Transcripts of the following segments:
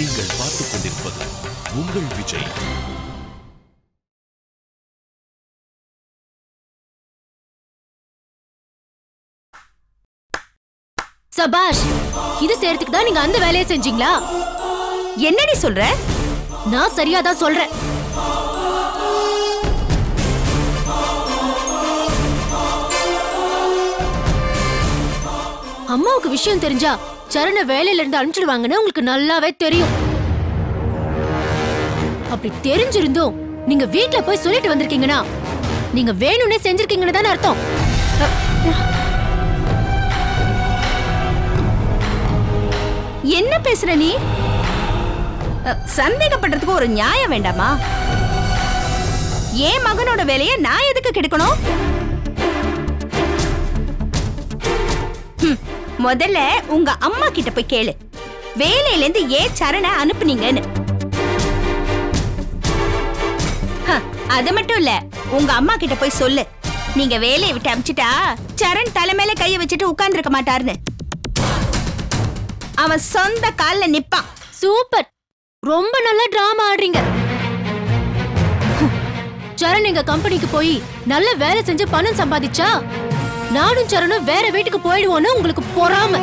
நீங்கள் பார்த்துக் கொண்டிருப்பது உங்கள் விஜய். சபாஷ், இது செய்யறதுக்கு தான் நீங்க அந்த வேலையை செஞ்சீங்களா? என்னடி சொல்ற? நான் சரியாதான் சொல்றேன். அம்மாவுக்கு விஷயம் தெரிஞ்சா சரண வேலையில இருந்து அனுப்பிச்சிடுவாங்கன்னு உங்களுக்கு நல்லாவே தெரியும். அப்படி தெரிஞ்சிருந்தோம் நீங்க வீட்ல போய் சொல்லிட்டு வந்திருக்கீங்கன்னா நீங்க வேணும்னே செஞ்சிருக்கீங்கன்னு தானே அர்த்தம். என்ன பேசுற நீ? சந்தேகப்படுறதுக்கு ஒரு நியாயம் வேண்டாமா? என் மகனோட வேலையை நான் எதுக்கு கெடுக்கணும்? முதல்ல உங்க அம்மா கிட்ட போய் கேளு, வேலையில இருந்து ஏன் சரண அனுப்புனீங்கன்னு. அது மட்டும் இல்ல, உங்க அம்மா கிட்ட போய் சொல்லு, நீங்க வேலையை விட்டு அனுப்பிச்சிட்டா சரண் தலைமையில கைய வச்சுட்டு உட்கார்ந்து இருக்க மாட்டாருன்னு. அவன் சொந்த கால்ல நிப்பான். சூப்பர், ரொம்ப நல்லா டிராமா ஆடுறீங்க. சரண் எங்க கம்பெனிக்கு போய் நல்ல வேலை செஞ்சு பணம் சம்பாதிச்சா நானும் சரணும் வேற வீட்டுக்கு போயிடுவோன்னு உங்களுக்கு பொறாம.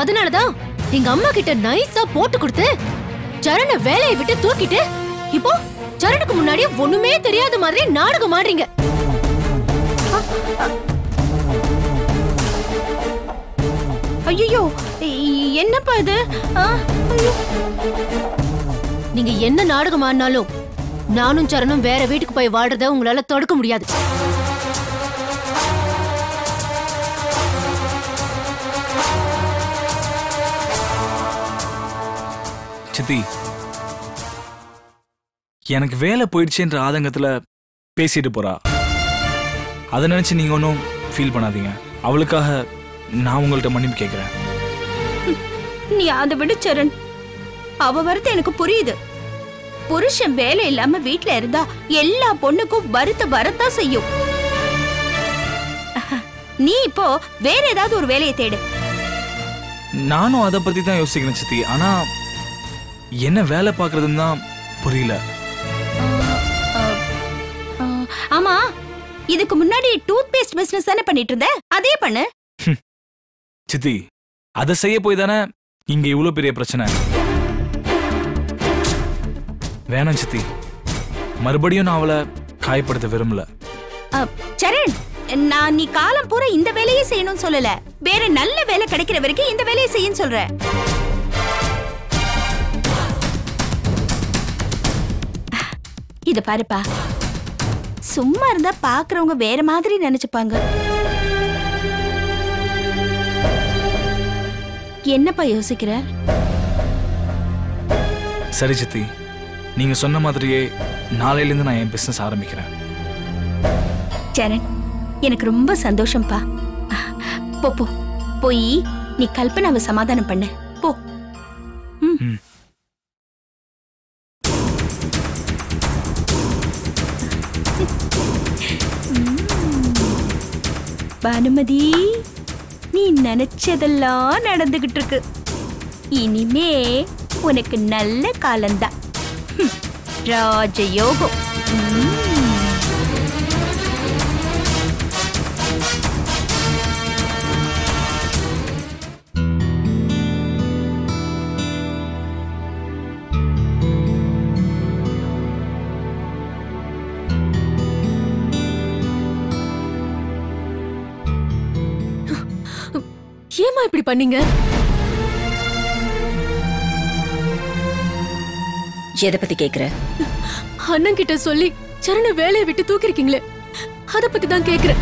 அதனாலதான் எங்க அம்மா கிட்ட நைஸா போட்டு கொடுத்து சரண வேலையை விட்டு தூக்கிட்டு இப்போ சரணுக்கு முன்னாடி ஒண்ணுமே தெரியாத மாதிரி நாடகம் ஆடுறீங்க. ஐயோ, என்னப்பா இது? நீங்க என்ன நாடகம் ஆடினாலும் நானும் சரணும் வேற வீட்டுக்கு போய் வாடுறத உங்களால தடுக்க முடியாது. சித்தி, எனக்கு வேலை போயிடுச்சுன்ற ஆதங்கத்துல பேசிட்டு போறா. அதை நினைச்சு நீங்க ஒன்றும் ஃபீல் பண்ணாதீங்க. அவளுக்காக நான் உங்கள்ட்ட மன்னிப்பு கேட்கிறேன். நீ அதை விடு சரண், அவ வருத்தம் எனக்கு புரியுது. புருஷன் வேலை இல்லாம வீட்டுல இருந்தா எல்லா பொண்ணுக்கும் வருத்த வரத்தான் செய்யும். நீ இப்போ வேற ஏதாவது ஒரு வேலையை தேடு. நானும் அதை பத்தி தான் யோசிக்கிறேன் சித்தி. ஆனா என்ன வேலை பார்க்கறதுன்னு தான் புரியல. ஆமா, இதுக்கு முன்னாடி டூத் பேஸ்ட் பிசினஸ் தானே பண்ணிட்டு இருந்த, அதே பண்ணு. சித்தி, அதை செய்ய போய் தானே இங்க இவ்வளவு பெரிய பிரச்சனை. வேணாம் சித்தி, மறுபடியும் நான் அவளை காயப்படுத்த விரும்பல. சரண், நான் நீ காலம் பூரா இந்த வேலையை செய்யணும்னு சொல்லல, வேற நல்ல வேலை கிடைக்கிற வரைக்கும் இந்த வேலையை செய்யன்னு சொல்றேன். இத பாருப்பா, சும்மா இருந்தா பாக்குறவங்க வேற மாதிரி நினைச்சுப்பாங்க. என்னப்பா யோசிக்கிற? சரி சித்தி, நீங்க சொன்ன மாதிரியே நாளையிலிருந்து நான் என் பிசினஸ் ஆரம்பிக்கிறேன். சரண், எனக்கு ரொம்ப சந்தோஷம்ப்பா. போ போ, போய் நீ கல்பனாவை சமாதானம் பண்ணு போ. பானுமதி, நீ நினைச்சதெல்லாம் நடந்துகிட்டு இருக்கு. இனிமே உனக்கு நல்ல காலம்தான். ராஜயோகம். ஏமா இப்படி பண்ணீங்க? எதை பத்தி கேக்குற? அண்ணன் கிட்ட சொல்லி சரண வேலையை விட்டு தூக்கிருக்கீங்களே, அத பத்தி தான் கேக்குறேன்.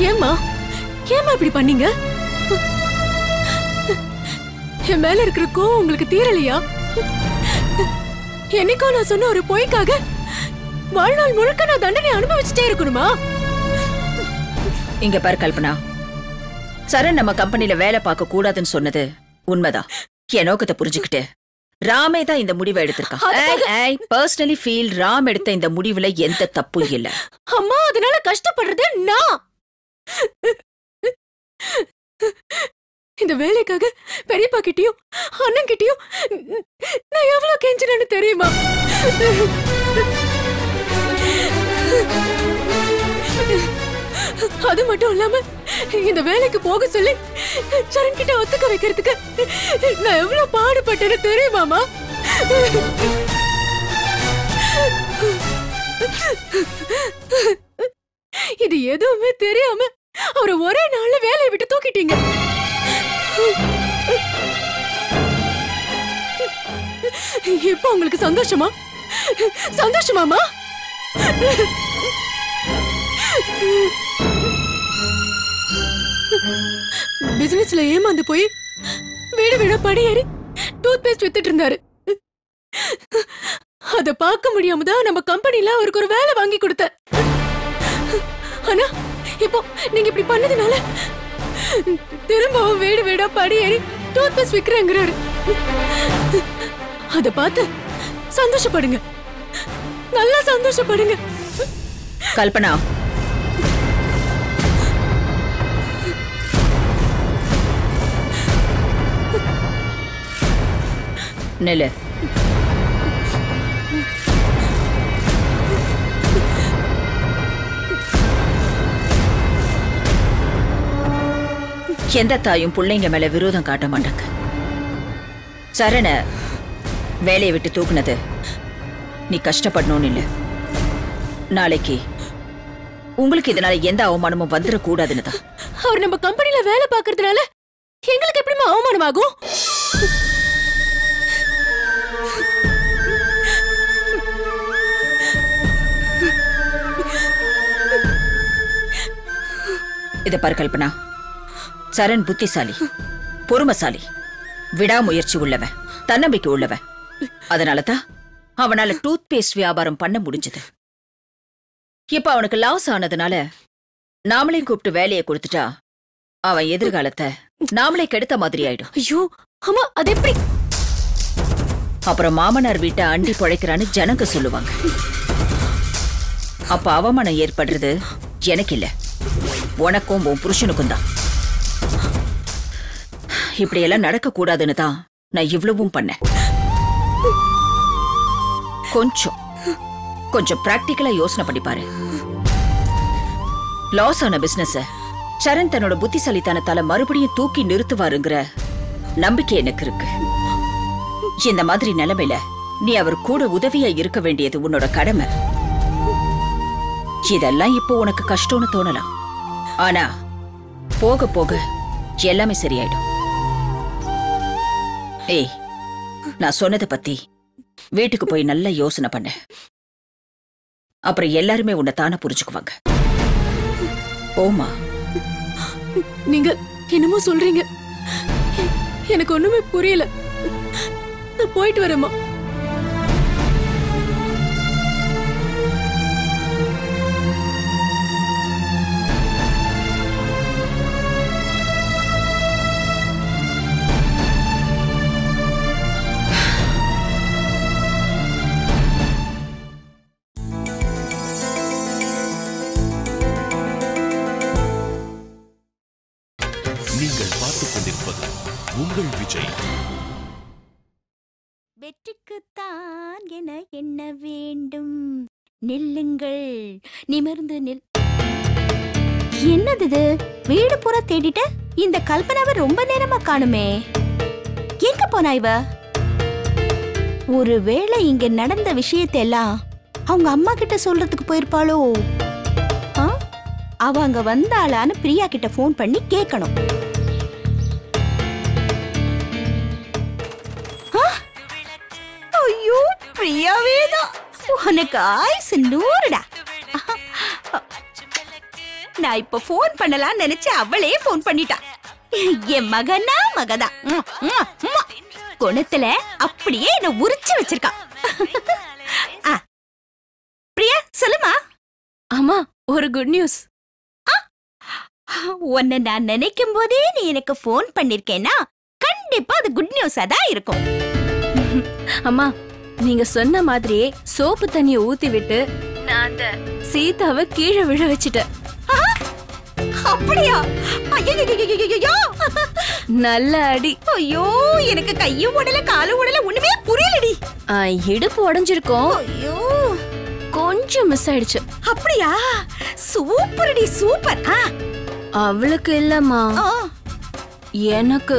ஏமா இப்படி பண்ணீங்க? என் மேல இருக்கிற கோவம் உங்களுக்கு தீரலையா? என்னைக்கோ நான் சொன்ன ஒரு பொய்க்காக வாழ்நாள் முழுக்க நான் தண்டனை அனுபவிச்சுட்டே இருக்கணுமா? இங்க பாரு கல்பனா, சரண் நம்ம கம்பெனில வேலை பார்க்க கூடாதுன்னு சொன்னது உண்மைதான். என் நோக்கத்தை புரிஞ்சுக்கிட்டு ராமே தான் இந்த முடிவை எடுத்திருக்கான். பர்சனலி ஃபீல் ராம் எடுத்த இந்த முடிவுல எந்த தப்பும் இல்ல. அம்மா அதனால கஷ்டப்படுறது நான். இந்த வேலைக்காக பெரியப்பா கிட்டயும் அண்ணன் கிட்டயும் நான் எவ்வளவு கெஞ்சினேன்னு தெரியுமா? அது மட்டும் இல்லாம இந்த வேலைக்கு போக சொல்லி சரண் கிட்ட ஒத்துக்க வைக்கிறதுக்கு நான் எவ்வளவு பாடுபட்டேன்னு தெரியுமாமா? இது எதுவுமே தெரியாம அவரை ஒரே நாள்ல வேலையை விட்டு தூக்கிட்டீங்க. இப்ப உங்களுக்கு சந்தோஷமா? சந்தோஷமாமா? பிசினஸ்ல ஏமாந்து போய் வீடு வீட படியேறி டூத் பேஸ்ட் வித்துட்டு இருந்தாரு. அத பார்க்க முடியாம தான் நம்ம கம்பெனில அவருக்கு ஒரு வேலை வாங்கி கொடுத்த. ஆனா இப்போ நீங்க இப்படி பண்ணதுனால திரும்பவும் வீடு வீடா படியேறி டூத் பேஸ்ட் விக்கிறேங்கிறாரு. அத பார்த்து சந்தோஷப்படுங்க, நல்லா சந்தோஷப்படுங்க. கல்பனா, நில்லு. எந்த தாயும் பிள்ளைங்க மேல விரோதம் காட்ட மாட்டாங்க. சரண வேலையை விட்டு தூக்குனது நீ கஷ்டப்படணும்னு இல்ல. நாளைக்கு உங்களுக்கு இதனால எந்த அவமானமும் வந்துடக்கூடாதுன்னு தான். அவர் நம்ம கம்பெனில வேலை பார்க்கறதுனால எங்களுக்கு எப்படிமா அவமானமாகும்? இத பாரு கல்பனா, சரண் புத்திசாலி, பொறுமைசாலி, விடாமுயற்சி உள்ளவன், தன்னம்பிக்கை உள்ளவன். அதனாலதான் அவனால டூத் பேஸ்ட் வியாபாரம் பண்ண முடிஞ்சது. இப்ப அவனுக்கு லாஸ் ஆனதுனால நாமளே கூப்பிட்டு வேலையை கொடுத்துட்டா அவன் எதிர்காலத்தை நாமளே கெடுத்த மாதிரி ஆயிடும். ஐயோ அம்மா, அது எப்படி? அப்புறம் மாமனார் வீட்டை அண்டி பொழைக்கிறான்னு ஜனங்க சொல்லுவாங்க. அப்ப அவமானம் ஏற்படுறது எனக்கு இல்ல, உனக்கும் உன் புருஷனுக்கும் தான். இப்படியெல்லாம் நடக்க கூடாதுன்னு தான் நான் இவ்வளவும் பண்ணேன். கொஞ்சம் பிராக்டிக்கலா யோசனை பண்ணி பாரு. லாஸ் ஆன பிசினஸ் சரண் தன்னோட புத்திசாலித்தனத்தால மறுபடியும் தூக்கி நிறுத்துவாருங்கிற நம்பிக்கை எனக்கு இருக்கு. இந்த மாதிரி நிலைமையில நீ அவர் கூட உதவியா இருக்க வேண்டியது உன்னோட கடமை. இதெல்லாம் இப்போ உனக்கு கஷ்டம்னு தோணலாம், ஆனா போக போக எல்லாமே சரியாயிடும். ஏய், நான் சொன்னதை பத்தி வீட்டுக்கு போய் நல்லா யோசனை பண்ண. அப்புறம் எல்லாருமே உன்னை தானே புரிஞ்சுக்குவாங்க. போமா. நீங்க என்னமோ சொல்றீங்க, எனக்கு ஒண்ணுமே புரியல. நான் போயிட்டு வரேம்மா. நீங்கள் பார்த்துக் கொண்டிருப்பது உங்கள் விஜய். வெற்றிக்குத்தான் என எண்ண வேண்டும், நில்லுங்கள் நிமிர்ந்து நில். என்னது இது? வீடு பூரா தேடிட்ட இந்த கல்பனாவை ரொம்ப நேரமா காணுமே. எங்க போனா இவ? ஒருவேளை இங்க நடந்த விஷயத்தை எல்லாம் அவங்க அம்மா கிட்ட சொல்றதுக்கு போயிருப்பாளோ? அவ அங்க வந்தாளான்னு பிரியா கிட்ட போன் பண்ணி கேட்கணும். ஐயோ, பிரியாவே தான். உனக்கு ஆயுசு 100டா. நான் இப்ப போன் பண்ணலாம் நினைச்சு அவளே போன் பண்ணிட்டா. என் மகனா மகதா குணத்துல அப்படியே என்ன உரிச்சு வச்சிருக்கா. பிரியா சொல்லுமா. ஆமா, ஒரு குட் நியூஸ். உன்னை நான் நினைக்கும் போதே நீ எனக்கு போன் பண்ணிருக்கேன்னா கண்டிப்பா அது குட் நியூஸா தான் இருக்கும். அம்மா நீங்க சொன்ன மாதிரியே சோப்பு தண்ணிய ஊத்தி விட்டு நான் அந்த சீதாவை கீழே விழ வச்சிட்டேன். அப்படியா? ஐயோ நல்ல அடி. ஐயோ எனக்கு கையும் உடல காலும் உடல ஒண்ணுமே புரியலடி. இடுப்பு உடைஞ்சிருக்கோம். ஐயோ கொஞ்சம் மிஸ் ஆயிடுச்சு. அப்படியா? சூப்பர்டி சூப்பர். அவளுக்கு இல்லம்மா, எனக்கு.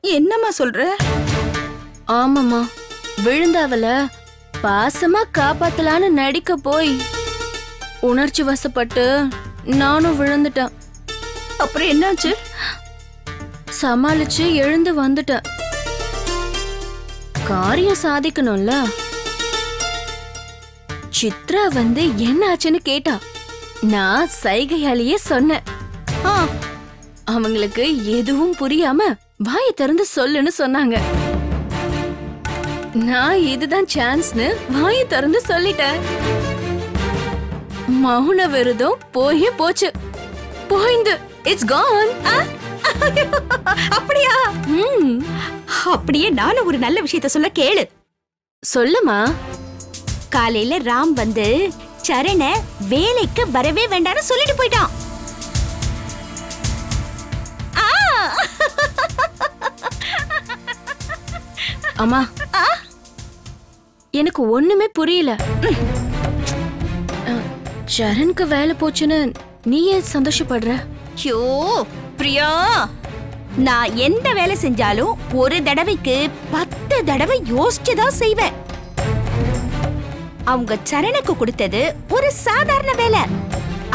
என்னம்மா சொல்ற? ஆமாம்மா, விழுந்தவள பாசமா காப்பாத்தலான்னு நடிக்க போய் உணர்ச்சி வசப்பட்டு நானும் விழுந்துட்டேன். அப்புறம் என்னாச்சு? சமாளிச்சு எழுந்து வந்துட்டேன். காரியம் சாதிக்கணும்ல. சித்ரா வந்து என்ன ஆச்சுன்னு கேட்டா. நான் சைகையாலேயே சொன்னேன். அவங்களுக்கு எதுவும் புரியாம வாயை திறந்து சொல்லுன்னு சொன்னாங்க. நான் இதுதான் சான்ஸ்னு வாயை திறந்து சொல்லிட்டேன். மௌன விரதம் போயே போச்சு. போயிந்து இட்ஸ் கான். அப்படியா? அப்படியே நானும் ஒரு நல்ல விஷயத்த சொல்ல கேளு. சொல்லுமா. காலையில ராம் வந்து சரண வேலைக்கு வரவே வேண்டாம்னு சொல்லிட்டு போயிட்டான். அம்மா எனக்கு ஒண்ணுமே புரியல. சரணுக்கு வேலை போச்சுன்னு நீ ஏன் சந்தோஷப்படுற? ஐயோ பிரியா, நான் எந்த வேலை செஞ்சாலும் ஒரு தடவைக்கு 10 தடவை யோசிச்சுதான் செய்வேன். அவங்க சரணுக்கு கொடுத்தது ஒரு சாதாரண வேலை.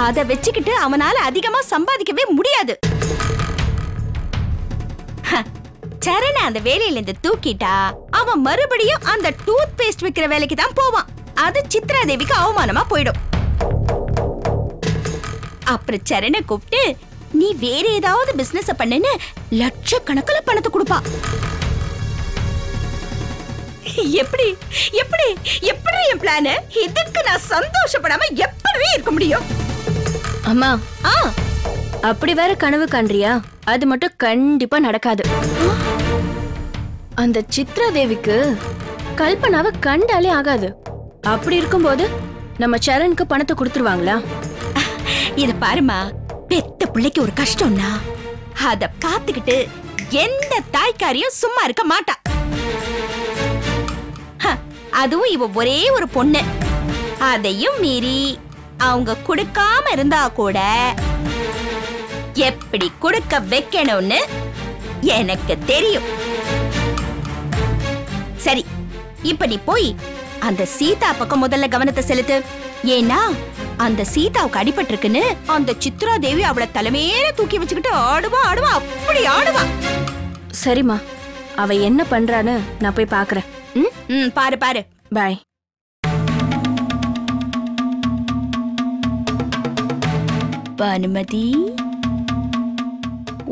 அத வச்சுக்கிட்டு அவனால அதிகமா சம்பாதிக்கவே முடியாது. சரண அந்த வேலையில இருந்து தூக்கிட்டா அவன் மறுபடியும் அந்த டூத் பேஸ்ட் விக்கிற வேலைக்கு தான் போவான். அது சித்ரா தேவிக்கு அவமானமா போயிடும். அப்புறம் சரண கூப்பிட்டு நீ வேற ஏதாவது பிசினஸ் பண்ணுன்னு லட்சக்கணக்கில் பணத்தை கொடுப்பா. எப்படி எப்படி எப்படி என் பிளான்? இதுக்கு நான் சந்தோஷப்படாம எப்படி இருக்க முடியும்? அம்மா அப்படி வேற கனவு காண்றியா? அது மட்டும் கண்டிப்பா நடக்காது. அந்த சித்ரா தேவிக்கு கல்பனாவை கண்டாலே ஆகாது. அப்படி இருக்கும்போது நம்ம சரணுக்கு பணத்தை கொடுத்துருவாங்களா? இத பாருமா, பெத்த பிள்ளைக்கு ஒரு கஷ்டம்னா அத காத்துக்கிட்டு எந்த தாய்க்காரியும் சும்மா இருக்க மாட்டா. அதுவும் இவ ஒரே ஒரு பொண்ணு. அதையும் மீறி அவங்க கொடுக்காம இருந்தா கூட எப்படி கொடுக்க வைக்கணும்னு எனக்கு தெரியும். சரி, இப்ப நீ போய் அந்த சீதா பக்கம் முதல்ல கவனத்தை செலுத்து. ஏன்னா அந்த சீதாவுக்கு அடிபட்டு இருக்குன்னு அந்த சித்ரா தேவி அவளை தலைமையில தூக்கி வச்சுக்கிட்டு ஆடுவா ஆடுவா, அப்படி ஆடுவா. சரிம்மா, அவ என்ன பண்றான்னு நான் போய் பாக்குறேன். பாரு பாரு. பாய். பானுமதி,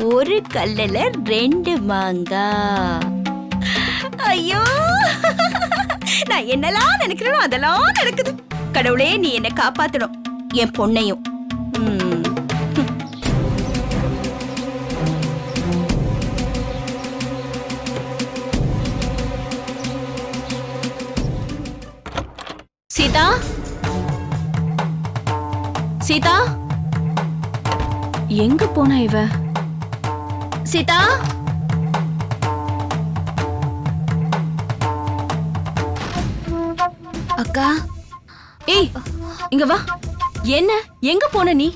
ஒரு கல்லுல 2 மாங்காய். ஐயோ, நான் என்னெல்லாம் நினைக்கிறேனோ அதெல்லாம் நடக்குது. கடவுளே, நீ என்ன காப்பாத்தணும், என் பொண்ணையும். சீதா, சீதா, எங்க போனா இவ? சீதா, அக்கா. ஏய், இங்க வா. என்ன, எங்க போன நீ?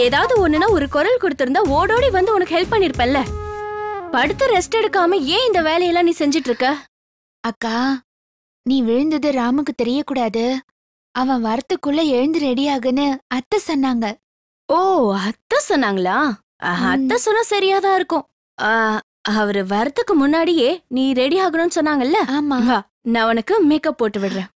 ஏதாவது ஒண்ணுனா ஒரு குரல் கொடுத்திருந்தா ஓடோடி வந்து உனக்கு ஹெல்ப் பண்ணிருப்பல்ல. படுத்து ரெஸ்ட் எடுக்காம ஏன் இந்த வேலையெல்லாம் நீ செஞ்சிட்டு இருக்க? அக்கா, நீ விழுந்தது ராமுக்கு தெரியக்கூடாது. அவன் வரத்துக்குள்ள எழுந்து ரெடி ஆகுன்னு அத்தை சொன்னாங்க. ஓ, அத்தை சொன்னாங்களா? அத்தை சொன்னா சரியாதான் இருக்கும். அவரு வரத்துக்கு முன்னாடியே நீ ரெடி ஆகணும்னு சொன்னாங்கல்ல. ஆமா, வா, நான் உனக்கு மேக்கப் போட்டு விடுறேன்.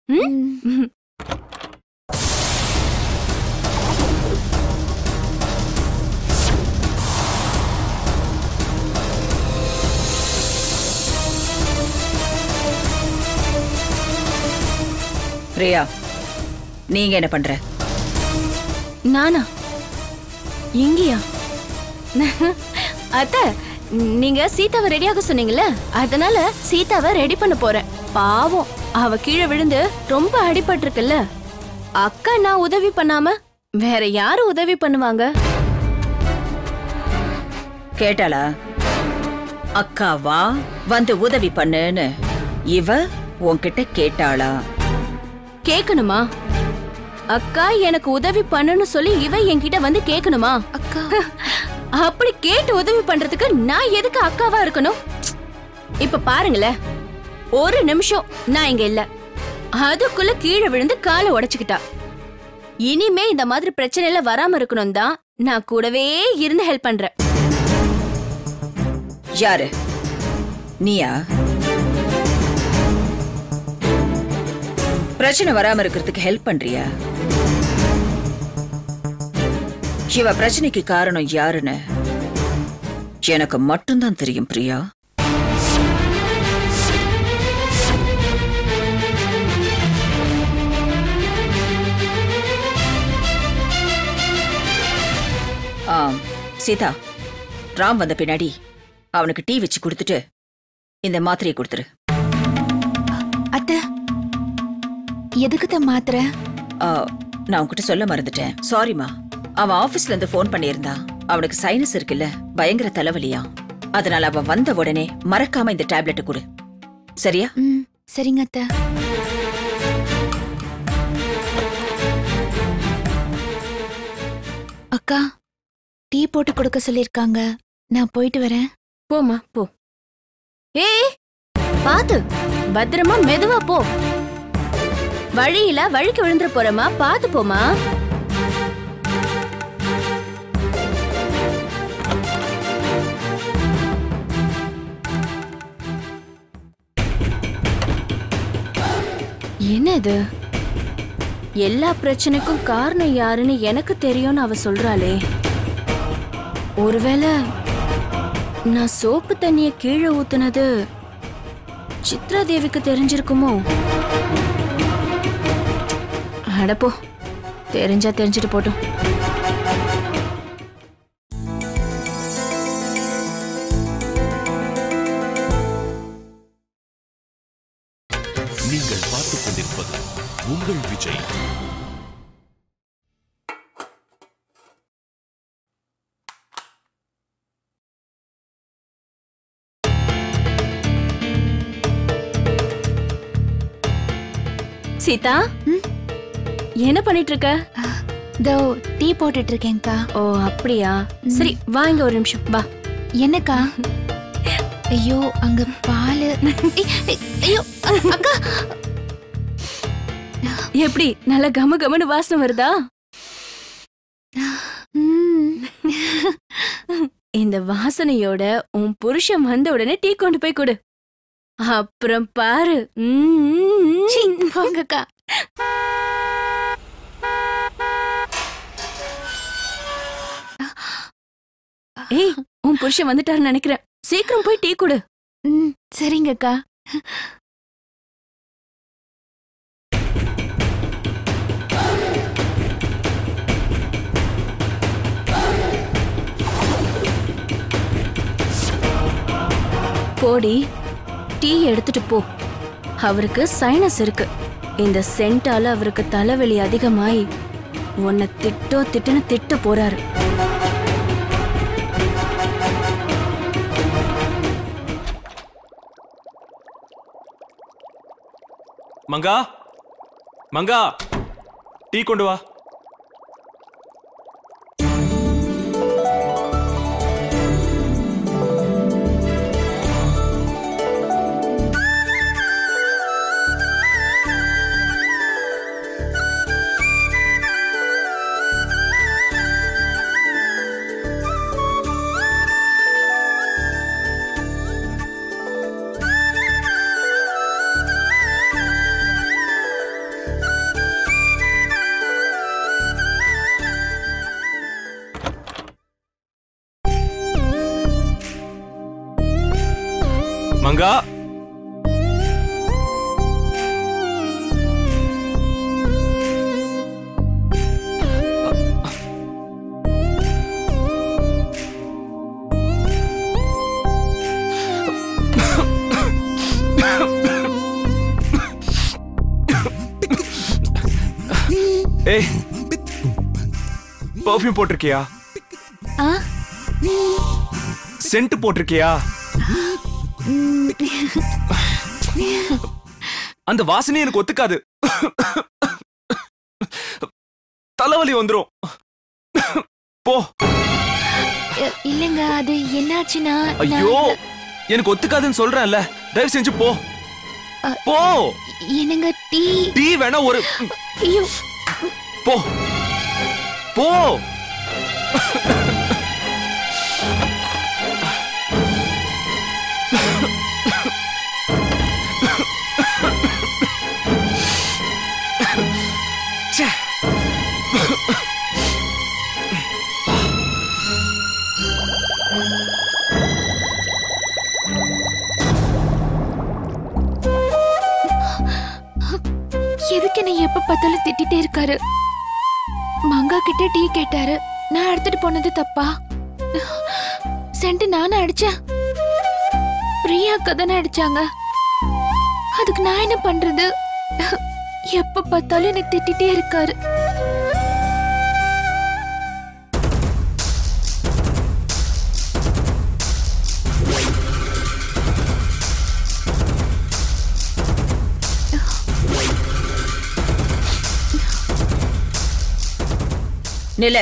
பிரியா, நீங்க என்ன பண்ற? நானா? எங்கயா? அத்த, நீங்க சீதாவை ரெடியாக சொன்னீங்கல்ல, அதனால சீதாவை ரெடி பண்ண போறேன். பாவம், அவ கீழே விழுந்து ரொம்ப அடிபட்டிருக்குல்ல. அக்கா நான் உதவி பண்ணாம வேற யாரு உதவி பண்ணுவாங்க? கேட்டாளா? அக்காவா வந்து உதவி பண்ணுன்னு இவ உன்கிட்ட கேட்டாளா? கேக்கணுமா? அக்கா எனக்கு உதவி பண்ணணும்னு சொல்லி இவ என்கிட்ட வந்து கேக்கணுமா? அக்கா அப்படி கேட்டு உதவி பண்றதுக்கு நான் எதுக்கு அக்காவா இருக்கணும்? இப்ப பாருங்களேன், ஒரு நிமிஷம் நான் இங்க இல்ல, அதுக்குள்ள கீழே விழுந்து காலை உடைச்சுக்கிட்டா. இனிமே இந்த மாதிரி பிரச்சனை எல்லாம் வராம இருக்கணும் தான் நான் கூடவே இருந்து ஹெல்ப் பண்றேன். யாரு? நீயா? பிரச்சனை வராம இருக்கிறதுக்கு ஹெல்ப் பண்றியா? இவ பிரச்சனைக்கு காரணம் யாருன்னு எனக்கு மட்டும்தான் தெரியும் பிரியா. சீதா, ராம் வந்த பின்னாடி அவனுக்கு டீ வச்சு கொடுத்துட்டு இந்த மாத்திரையை கொடுத்துரு. அத்தை, எதுக்கு மாத்திரை? நான் உன்கிட்ட சொல்ல மறந்துட்டேன், சாரிமா. அவன் ஆபீஸ்ல இருந்து போன் பண்ணியிருந்தான். அவனுக்கு சைனஸ் இருக்குல்ல, பயங்கர தலைவலியா. அதனால அவன் வந்த உடனே மறக்காம இந்த டேப்லெட் கொடு, சரியா? சரிங்க அத்தை. அக்கா, டீ போட்டு கொடுக்க சொல்லிருக்காங்க, நான் போயிட்டு வரேன். போமா போ. ஏய் பாத்து, பத்திரமா மெதுவா போ. வழியில வழிக்கு விழுந்துற போறமா, பாத்து போமா. என்ன இது? எல்லா பிரச்சனைக்கும் காரணம் யாருன்னு எனக்கு தெரியும்னு அவ சொல்றாளே. ஒருவேளை நான் சோப்பு தண்ணிய கீழே ஊத்துனது சித்ரா தேவிக்கு தெரிஞ்சிருக்குமோ? அடப்போ, தெரிஞ்சா தெரிஞ்சிட்டு போட்டும். நீங்கள் பார்த்துக் கொண்டிருப்பது உங்கள் விஜய். சீதா, என்ன பண்ணிட்டு இருக்க? தோ டீ போட்டுட்டு இருக்கேன்க்கா. ஓ அப்படியா, சரி வாங்க ஒரு நிமிஷம் வா. என்னக்கா? ஐயோ, அங்க பாலு. ஐயோ அக்கா, எப்படி நல்ல கம கமன்னு வாசனை வருதா? இந்த வாசனையோட உன் புருஷன் வந்த உடனே டீ கொண்டு போய் கொடு, அப்புறம் பாரு. போங்கக்கா. ஏய், உன் புருஷன் வந்துட்டாருன்னு நினைக்கிறேன், சீக்கிரம் போய் டீ கொடு. சரிங்கக்கா. போடி, டீ எடுத்துட்டு போ. அவருக்கு சைனஸ் இருக்கு. இந்த சென்டால அவருக்கு தலைவலி அதிகமாயி உன்னை திட்டுன்னு திட்ட போறாரு. மங்கா, மங்கா, டீ கொண்டு வா. மங்கா, பர்ஃப்யூம் போட்டிருக்கியா? ஆ சென்ட் போட்டிருக்கியா? அந்த வாசனை எனக்கு ஒத்துக்காது. தலைவலி வந்துரும். போ. இல்லங்க, அது என்னாச்சுன்னா ஐயோ, எனக்கு ஒத்துக்காதுன்னு சொல்றேன்ல, தயவு செஞ்சு போ. போ. என்னங்க டீ வேணா ஒரு. ஐயோ, போ போ. எதுக்கு என்ன எப்ப பார்த்தாலும் திட்டிட்டே இருக்காரு? மங்கா கிட்ட டீ கேட்டாரு, நான் எடுத்துட்டு போனது தப்பா? சென்ட் நானே அடிச்சேன், பிரியாக்கா தானே அடிச்சாங்க. அதுக்கு நான் என்ன பண்றது? எப்ப பார்த்தாலும் என்ன திட்டிட்டே இருக்காரு. நில